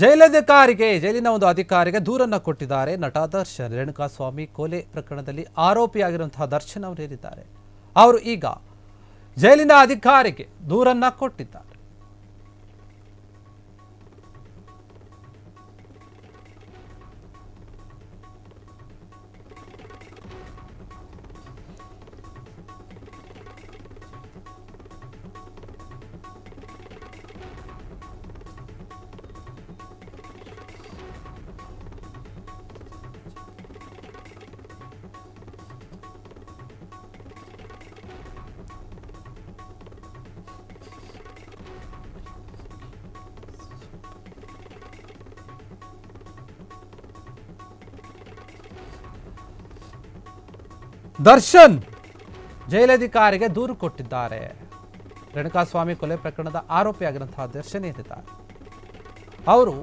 ಜೈಲಿನ ಒಂದು ಅಧಿಕಾರಿಗೆ ದೂರನ್ನು ಕೊಟ್ಟಿದ್ದಾರೆ ನಟ ದರ್ಶನ್. ರೇಣುಕಾಸ್ವಾಮಿ ಕೊಲೆ ಪ್ರಕರಣದಲ್ಲಿ ಆರೋಪಿಯಾಗಿರುವಂತಹ ದರ್ಶನ್ ಅವರು ಹೇಳಿದ್ದಾರೆ. ಅವರು ಈಗ ಜೈಲಿನ ಅಧಿಕಾರಿಗೆ ದೂರನ್ನು ಕೊಟ್ಟಿದ್ದಾರೆ. ದರ್ಶನ್ ಜೈಲಧಿಕಾರಿಗೆ ದೂರು ಕೊಟ್ಟಿದ್ದಾರೆ. ರೇಣುಕಾಸ್ವಾಮಿ ಕೊಲೆ ಪ್ರಕರಣದ ಆರೋಪಿಯಾಗಿರುವಂತಹ ದರ್ಶನ್ ಏನಿದ್ದಾರೆ ಅವರು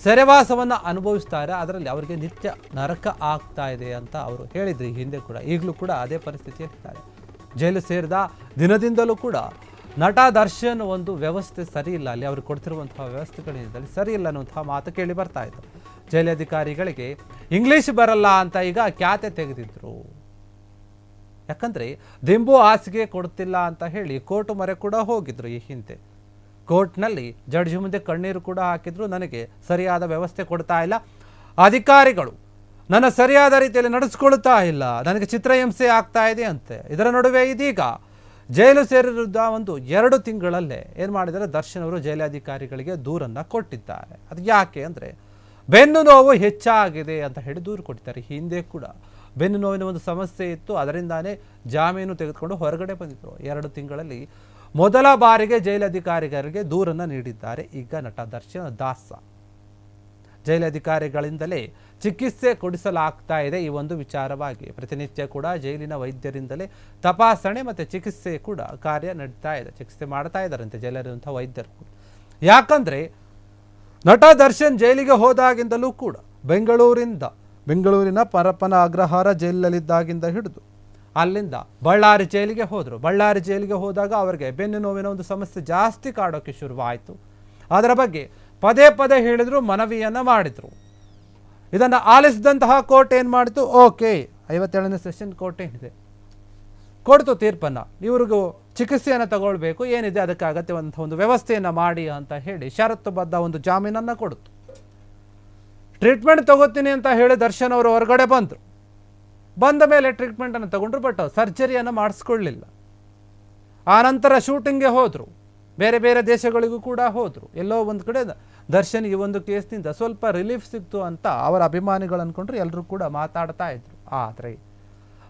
ಸೆರೆವಾಸವನ್ನು ಅನುಭವಿಸ್ತಾರೆ. ಅದರಲ್ಲಿ ಅವರಿಗೆ ನಿತ್ಯ ನರಕ ಆಗ್ತಾ ಇದೆ ಅಂತ ಅವರು ಹೇಳಿದ್ರು ಹಿಂದೆ ಕೂಡ. ಈಗಲೂ ಕೂಡ ಅದೇ ಪರಿಸ್ಥಿತಿಯಲ್ಲಿದ್ದಾರೆ. ಜೈಲು ಸೇರಿದ ದಿನದಿಂದಲೂ ಕೂಡ ನಟ ದರ್ಶನ್ ಒಂದು ವ್ಯವಸ್ಥೆ ಸರಿ ಇಲ್ಲ, ಅಲ್ಲಿ ಅವ್ರಿಗೆ ಕೊಡ್ತಿರುವಂತಹ ವ್ಯವಸ್ಥೆಗಳಿಂದ ಸರಿ ಇಲ್ಲ ಅನ್ನುವಂತಹ ಮಾತು ಕೇಳಿ ಬರ್ತಾ ಇತ್ತು. ಜೈಲಧಿಕಾರಿಗಳಿಗೆ ಇಂಗ್ಲಿಷ್ ಬರಲ್ಲ ಅಂತ ಈಗ ಖ್ಯಾತೆ ತೆಗೆದಿದ್ರು. ಯಾಕಂದ್ರೆ ದಿಂಬು ಹಾಸಿಗೆ ಕೊಡ್ತಿಲ್ಲ ಅಂತ ಹೇಳಿ ಕೋರ್ಟ್ ಮೊರೆ ಕೂಡ ಹೋಗಿದ್ರು. ಈ ಹಿಂದೆ ಕೋರ್ಟ್ನಲ್ಲಿ ಜಡ್ಜ್ ಮುಂದೆ ಕಣ್ಣೀರು ಕೂಡ ಹಾಕಿದ್ರು. ನನಗೆ ಸರಿಯಾದ ವ್ಯವಸ್ಥೆ ಕೊಡ್ತಾ ಇಲ್ಲ, ಅಧಿಕಾರಿಗಳು ನನ್ನ ಸರಿಯಾದ ರೀತಿಯಲ್ಲಿ ನಡೆಸ್ಕೊಳ್ತಾ ಇಲ್ಲ, ನನಗೆ ಚಿತ್ರಹಿಂಸೆ ಆಗ್ತಾ ಇದೆ ಅಂತೆ. ಇದರ ನಡುವೆ ಇದೀಗ ಜೈಲು ಸೇರಿದ ಒಂದು 2 ತಿಂಗಳಲ್ಲೇ ಏನು ಮಾಡಿದರೆ ದರ್ಶನ್ ಅವರು ಜೈಲಾಧಿಕಾರಿಗಳಿಗೆ ದೂರನ್ನು ಕೊಟ್ಟಿದ್ದಾರೆ. ಅದು ಯಾಕೆ ಅಂದರೆ ಬೆನ್ನು ನೋವು ಹೆಚ್ಚಾಗಿದೆ ಅಂತ ಹೇಳಿ ದೂರು ಕೊಟ್ಟಿದ್ದಾರೆ. ಹಿಂದೆ ಕೂಡ ಬೆನ್ನು ನೋವಿನ ಒಂದು ಸಮಸ್ಯೆ ಇತ್ತು, ಅದರಿಂದಾನೇ ಜಾಮೀನು ತೆಗೆದುಕೊಂಡು ಹೊರಗಡೆ ಬಂದಿದ್ದರು. 2 ತಿಂಗಳಲ್ಲಿ ಮೊದಲ ಬಾರಿಗೆ ಜೈಲಧಿಕಾರಿಗಳಿಗೆ ದೂರನ್ನು ನೀಡಿದ್ದಾರೆ ಈಗ ನಟ ದರ್ಶನ್ ದಾಸ. ಜೈಲಧಿಕಾರಿಗಳಿಂದಲೇ ಚಿಕಿತ್ಸೆ ಕೊಡಿಸಲಾಗ್ತಾ ಇದೆ. ಈ ಒಂದು ವಿಚಾರವಾಗಿ ಪ್ರತಿನಿತ್ಯ ಕೂಡ ಜೈಲಿನ ವೈದ್ಯರಿಂದಲೇ ತಪಾಸಣೆ ಮತ್ತು ಚಿಕಿತ್ಸೆ ಕೂಡ ಕಾರ್ಯ ನಡೀತಾ ಇದೆ. ಚಿಕಿತ್ಸೆ ಮಾಡ್ತಾ ಇದ್ದಾರಂತೆ ಜೈಲಲ್ಲಿರುವಂಥ ವೈದ್ಯರು ಕೂಡ. ಯಾಕಂದರೆ ನಟ ದರ್ಶನ್ ಜೈಲಿಗೆ ಹೋದಾಗಿಂದಲೂ ಕೂಡ ಬೆಂಗಳೂರಿನ ಪರಪ್ಪನ ಅಗ್ರಹಾರ ಜೈಲಿನಲ್ಲಿದ್ದಾಗಿಂದ ಹಿಡಿದು ಅಲ್ಲಿಂದ ಬಳ್ಳಾರಿ ಜೈಲಿಗೆ ಹೋದರು. ಬಳ್ಳಾರಿ ಜೈಲಿಗೆ ಹೋದಾಗ ಅವರಿಗೆ ಬೆನ್ನು ನೋವಿನ ಒಂದು ಸಮಸ್ಯೆ ಜಾಸ್ತಿ ಕಾಡೋಕ್ಕೆ ಶುರುವಾಯಿತು. ಅದರ ಬಗ್ಗೆ ಪದೇ ಪದೇ ಹೇಳಿದ್ರು, ಮನವಿಯನ್ನು ಮಾಡಿದರು. ಇದನ್ನು ಆಲಿಸಿದಂತಹ ಕೋರ್ಟ್ ಏನು ಮಾಡಿತು, ಓಕೆ 57ನೇ ಸೆಷನ್ ಕೋರ್ಟ್ ಏನಿದೆ ಕೊಡ್ತು ತೀರ್ಪನ್ನು, ಇವ್ರಿಗೂ ಚಿಕಿತ್ಸೆಯನ್ನು ತಗೊಳ್ಬೇಕು, ಏನಿದೆ ಅದಕ್ಕೆ ಅಗತ್ಯವಂತಹ ಒಂದು ವ್ಯವಸ್ಥೆಯನ್ನು ಮಾಡಿ ಅಂತ ಹೇಳಿ ಷರತ್ತುಬದ್ಧ ಒಂದು ಜಾಮೀನನ್ನು ಕೊಡ್ತು. ಟ್ರೀಟ್ಮೆಂಟ್ ತಗೋತೀನಿ ಅಂತ ಹೇಳಿ ದರ್ಶನ್ ಅವರು ಹೊರಗಡೆ ಬಂದರು. ಬಂದ ಮೇಲೆ ಟ್ರೀಟ್ಮೆಂಟನ್ನು ತಗೊಂಡ್ರು, ಬಟ್ ಸರ್ಜರಿಯನ್ನು ಮಾಡಿಸ್ಕೊಳ್ಳಿಲ್ಲ. ಆನಂತರ ಶೂಟಿಂಗ್ಗೆ ಹೋದರು, ಬೇರೆ ಬೇರೆ ದೇಶಗಳಿಗೂ ಕೂಡ ಹೋದರು. ಎಲ್ಲೋ ಒಂದು ಕಡೆ ದರ್ಶನ್ ಈ ಒಂದು ಕೇಸ್ನಿಂದ ಸ್ವಲ್ಪ ರಿಲೀಫ್ ಸಿಕ್ತು ಅಂತ ಅವರ ಅಭಿಮಾನಿಗಳು ಅಂದ್ಕೊಂಡ್ರು, ಎಲ್ಲರೂ ಕೂಡ ಮಾತಾಡ್ತಾ ಇದ್ರು. ಆದರೆ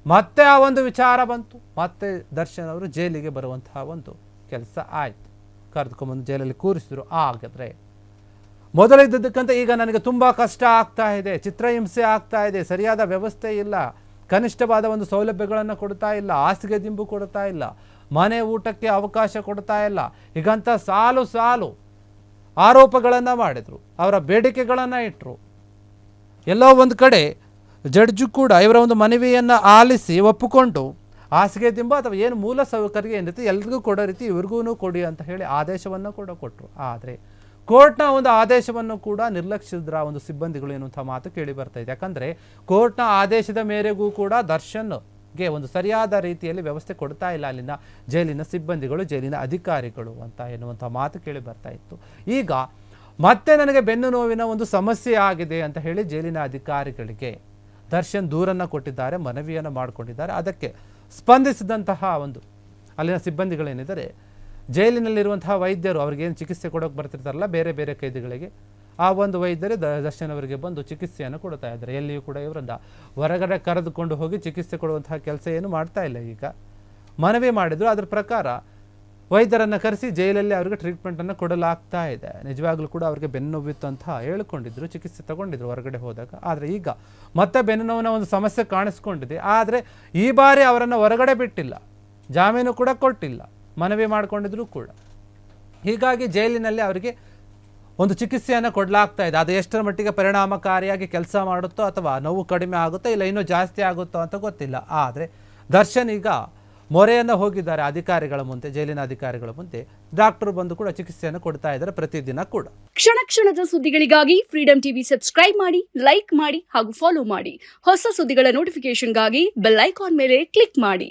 ಮತ್ತೆ ಆ ಒಂದು ವಿಚಾರ ಬಂತು, ಮತ್ತೆ ದರ್ಶನ್ ಅವರು ಜೈಲಿಗೆ ಬರುವಂತಹ ಒಂದು ಕೆಲಸ ಆಯಿತು. ಕರೆದುಕೊಂಡ್ಬಂದು ಜೈಲಲ್ಲಿ ಕೂರಿಸಿದ್ರು. ಹಾಗಾದರೆ ಮೊದಲಿದ್ದಕ್ಕಂತ ಈಗ ನನಗೆ ತುಂಬ ಕಷ್ಟ ಆಗ್ತಾ ಇದೆ, ಚಿತ್ರಹಿಂಸೆ ಆಗ್ತಾ ಇದೆ, ಸರಿಯಾದ ವ್ಯವಸ್ಥೆ ಇಲ್ಲ, ಕನಿಷ್ಠವಾದ ಒಂದು ಸೌಲಭ್ಯಗಳನ್ನು ಕೊಡ್ತಾ ಇಲ್ಲ, ಹಾಸಿಗೆ ದಿಂಬು ಕೊಡ್ತಾ ಇಲ್ಲ, ಮನೆ ಊಟಕ್ಕೆ ಅವಕಾಶ ಕೊಡ್ತಾ ಇಲ್ಲ, ಹೀಗಂತ ಸಾಲು ಆರೋಪಗಳನ್ನು ಮಾಡಿದರು, ಅವರ ಬೇಡಿಕೆಗಳನ್ನು ಇಟ್ಟರು. ಎಲ್ಲೋ ಒಂದು ಕಡೆ ಜಡ್ಜು ಕೂಡ ಇವರ ಒಂದು ಮನವಿಯನ್ನು ಆಲಿಸಿ ಒಪ್ಪಿಕೊಂಡು ಹಾಸಿಗೆ ದಿಂಬು ಅಥವಾ ಏನು ಮೂಲ ಸೌಕರ್ಯ ಏನಿರುತ್ತೆ ಎಲ್ರಿಗೂ ಕೊಡೋ ರೀತಿ ಇವ್ರಿಗೂ ಕೊಡಿ ಅಂತ ಹೇಳಿ ಆದೇಶವನ್ನು ಕೂಡ ಕೊಟ್ಟರು. ಆದರೆ ಕೋರ್ಟ್ನ ಒಂದು ಆದೇಶವನ್ನು ಕೂಡ ನಿರ್ಲಕ್ಷಿಸಿದ್ರ ಒಂದು ಸಿಬ್ಬಂದಿಗಳು ಎನ್ನುವಂಥ ಮಾತು ಕೇಳಿ ಬರ್ತಾ ಇದೆ. ಯಾಕಂದರೆ ಕೋರ್ಟ್ನ ಆದೇಶದ ಮೇರೆಗೂ ಕೂಡ ದರ್ಶನ್ಗೆ ಒಂದು ಸರಿಯಾದ ರೀತಿಯಲ್ಲಿ ವ್ಯವಸ್ಥೆ ಕೊಡ್ತಾ ಇಲ್ಲ ಅಲ್ಲಿನ ಜೈಲಿನ ಸಿಬ್ಬಂದಿಗಳು, ಜೈಲಿನ ಅಧಿಕಾರಿಗಳು ಅಂತ ಎನ್ನುವಂಥ ಮಾತು ಕೇಳಿ ಬರ್ತಾ ಇತ್ತು. ಈಗ ಮತ್ತೆ ನನಗೆ ಬೆನ್ನು ನೋವಿನ ಒಂದು ಸಮಸ್ಯೆ ಆಗಿದೆ ಅಂತ ಹೇಳಿ ಜೈಲಿನ ಅಧಿಕಾರಿಗಳಿಗೆ ದರ್ಶನ್ ದೂರನ್ನು ಕೊಟ್ಟಿದ್ದಾರೆ, ಮನವಿಯನ್ನು ಮಾಡಿಕೊಂಡಿದ್ದಾರೆ. ಅದಕ್ಕೆ ಸ್ಪಂದಿಸಿದಂತಹ ಒಂದು ಅಲ್ಲಿನ ಸಿಬ್ಬಂದಿಗಳೇನಿದ್ದಾರೆ, ಜೈಲಿನಲ್ಲಿರುವಂತಹ ವೈದ್ಯರು ಅವ್ರಿಗೇನು ಚಿಕಿತ್ಸೆ ಕೊಡೋಕೆ ಬರ್ತಿರ್ತಾರಲ್ಲ ಬೇರೆ ಬೇರೆ ಕೈದಿಗಳಿಗೆ, ಆ ಒಂದು ವೈದ್ಯರೇ ದರ್ಶನ್ ಅವರಿಗೆ ಬಂದು ಚಿಕಿತ್ಸೆಯನ್ನು ಕೊಡ್ತಾ ಇದ್ದಾರೆ. ಎಲ್ಲಿಯೂ ಕೂಡ ಇವರನ್ನ ಹೊರಗಡೆ ಕರೆದುಕೊಂಡು ಹೋಗಿ ಚಿಕಿತ್ಸೆ ಕೊಡುವಂತಹ ಕೆಲಸ ಏನು ಮಾಡ್ತಾ ಇಲ್ಲ. ಈಗ ಮನವಿ ಮಾಡಿದ್ರು, ಅದರ ಪ್ರಕಾರ ವೈದ್ಯರನ್ನು ಕರೆಸಿ ಜೈಲಲ್ಲಿ ಅವರಿಗೆ ಟ್ರೀಟ್ಮೆಂಟನ್ನು ಕೊಡಲಾಗ್ತಾ ಇದೆ. ನಿಜವಾಗ್ಲೂ ಕೂಡ ಅವರಿಗೆ ಬೆನ್ನು ನೋವಿತ್ತು ಅಂತ ಹೇಳಿಕೊಂಡಿದ್ರು, ಚಿಕಿತ್ಸೆ ತಗೊಂಡಿದ್ರು ಹೊರಗಡೆ ಹೋದಾಗ. ಆದರೆ ಈಗ ಮತ್ತೆ ಬೆನ್ನು ನೋವಿನ ಒಂದು ಸಮಸ್ಯೆ ಕಾಣಿಸ್ಕೊಂಡಿದೆ. ಆದರೆ ಈ ಬಾರಿ ಅವರನ್ನು ಹೊರಗಡೆ ಬಿಟ್ಟಿಲ್ಲ, ಜಾಮೀನು ಕೂಡ ಕೊಟ್ಟಿಲ್ಲ, ಮನವಿ ಮಾಡಿಕೊಂಡಿದ್ರು ಕೂಡ. ಹೀಗಾಗಿ ಜೈಲಿನಲ್ಲಿ ಅವರಿಗೆ ಒಂದು ಚಿಕಿತ್ಸೆಯನ್ನು ಕೊಡಲಾಗ್ತಾ ಇದೆ. ಅದು ಎಷ್ಟರ ಮಟ್ಟಿಗೆ ಪರಿಣಾಮಕಾರಿಯಾಗಿ ಕೆಲಸ ಮಾಡುತ್ತೋ ಅಥವಾ ನೋವು ಕಡಿಮೆ ಆಗುತ್ತೋ ಇಲ್ಲ ಇನ್ನೂ ಜಾಸ್ತಿ ಆಗುತ್ತೋ ಅಂತ ಗೊತ್ತಿಲ್ಲ. ಆದರೆ ದರ್ಶನ್ ಈಗ ಮೊರೆಯನ್ನು ಹೋಗಿದ್ದಾರೆ ಅಧಿಕಾರಿಗಳ ಮುಂದೆ, ಜೈಲಿನ ಅಧಿಕಾರಿಗಳ ಮುಂದೆ. ಡಾಕ್ಟರ್ ಬಂದು ಕೂಡ ಚಿಕಿತ್ಸೆಯನ್ನು ಕೊಡ್ತಾ ಇದ್ದಾರೆ ಪ್ರತಿದಿನ ಕೂಡ. ಕ್ಷಣ ಕ್ಷಣದ ಸುದ್ದಿಗಳಿಗಾಗಿ ಫ್ರೀಡಂ ಟಿವಿ ಸಬ್ಸ್ಕ್ರೈಬ್ ಮಾಡಿ, ಲೈಕ್ ಮಾಡಿ ಹಾಗೂ ಫಾಲೋ ಮಾಡಿ. ಹೊಸ ಸುದ್ದಿಗಳ ನೋಟಿಫಿಕೇಶನ್ಗಾಗಿ ಬೆಲ್ ಐಕಾನ್ ಮೇಲೆ ಕ್ಲಿಕ್ ಮಾಡಿ.